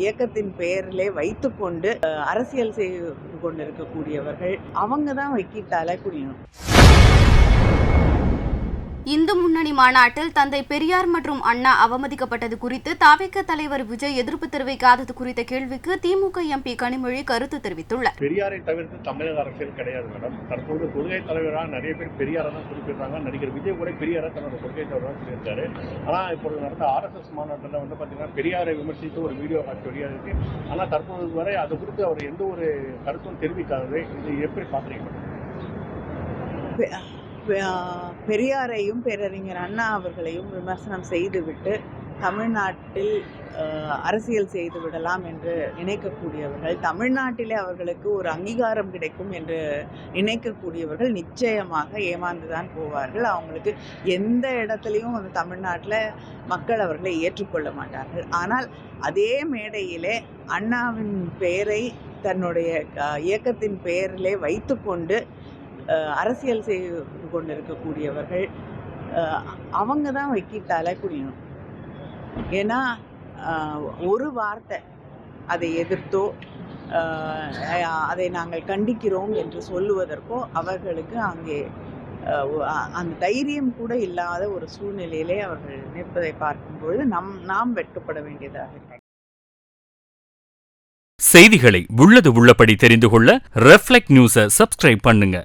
இயக்கத்தின் பெயரிலே வைத்துக்கொண்டு அரசியல் செய்து கொண்டிருக்கக்கூடியவர்கள் அவங்க தான் வைக்கிட்டால குடியணும். இந்து முன்னணி மாநாட்டில் தந்தை பெரியார் மற்றும் அண்ணா அவமதிக்கப்பட்டது குறித்து தவிக தலைவர் விஜய் எதிர்ப்பு தெரிவிக்காதது குறித்த கேள்விக்கு திமுக எம்பி கனிமொழி கருத்து தெரிவித்துள்ளார். பெரியாரை தவிர்த்து தமிழக அரசியல் கிடையாது மேடம். தற்போது கொள்கை தலைவராக நிறைய பேர் பெரியாரை தான் குறிப்பிடுறாங்க. நடிகர் விஜய் கூட பெரியாரை தன்னோட கொள்கை தலைவராக சொல்லியிருக்காரு. ஆனால் இப்பொழுது நடந்த RSS மாநாட்டில் பார்த்தீங்கன்னா பெரியாரை விமர்சித்து ஒரு வீடியோ காட்சி வெளியாக இருக்கு. ஆனால் தற்போது வரை அது குறித்து அவர் எந்த ஒரு கருத்தும் தெரிவிக்காதது. இது எப்படி பார்க்குறீங்க? பெரியாரையும் பேரறிஞர் அண்ணா அவர்களையும் விமர்சனம் செய்துவிட்டு தமிழ்நாட்டில் அரசியல் செய்து விடலாம் என்று நினைக்கக்கூடியவர்கள், தமிழ்நாட்டிலே அவர்களுக்கு ஒரு அங்கீகாரம் கிடைக்கும் என்று நினைக்கக்கூடியவர்கள் நிச்சயமாக ஏமாந்துதான் போவார்கள். அவங்களுக்கு எந்த இடத்துலையும் வந்து தமிழ்நாட்டில் மக்கள் அவர்களை ஏற்றுக்கொள்ள மாட்டார்கள். ஆனால் அதே மேடையிலே அண்ணாவின் பெயரை தன்னுடைய இயக்கத்தின் பெயரிலே வைத்துக்கொண்டு அரசியல் செய்து கொண்டிருக்கக்கூடியவர்கள் அவங்க தான் வைக்கிட்டால குடியணும். ஏன்னா ஒரு வார்த்தை அதை எதிர்த்தோ அதை நாங்கள் கண்டிக்கிறோம் என்று சொல்லுவதற்கோ அவர்களுக்கு அங்கே அந்த தைரியம் கூட இல்லாத ஒரு சூழ்நிலையிலே அவர்கள் நிற்பதை பார்க்கும்பொழுது நாம் வெட்கப்பட வேண்டியதாக இருக்கு. செய்திகளை உள்ளது உள்ளபடி தெரிந்து கொள்ள ரெஃப்ளெக்ட் நியூஸை சப்ஸ்கிரைப் பண்ணுங்க.